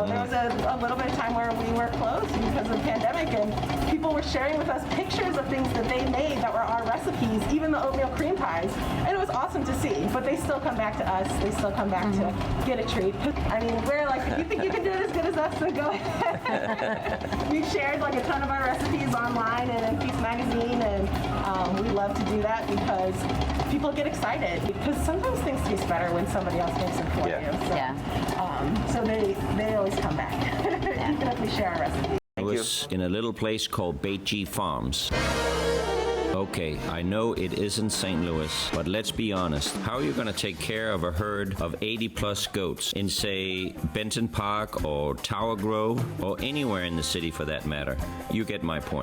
There was a little bit of time where we were closed because of the pandemic, and people were sharing with us pictures of things that they made that were our recipes, even the oatmeal cream pies, and it was awesome to see. But they still come back to us. They still come back to get a treat. I mean, we're like, if you think you can do it as good as us, then go ahead. We've shared like a ton of our recipes online and in Feast Magazine, and we love to do that because people get excited, because sometimes things taste better when somebody else makes it for you. So they always come back, even if we share our recipes. I was in a little place called Beiji Farms. Okay, I know it isn't St. Louis, but let's be honest. How are you going to take care of a herd of 80-plus goats in, say, Benton Park or Tower Grove, or anywhere in the city for that matter? You get my point.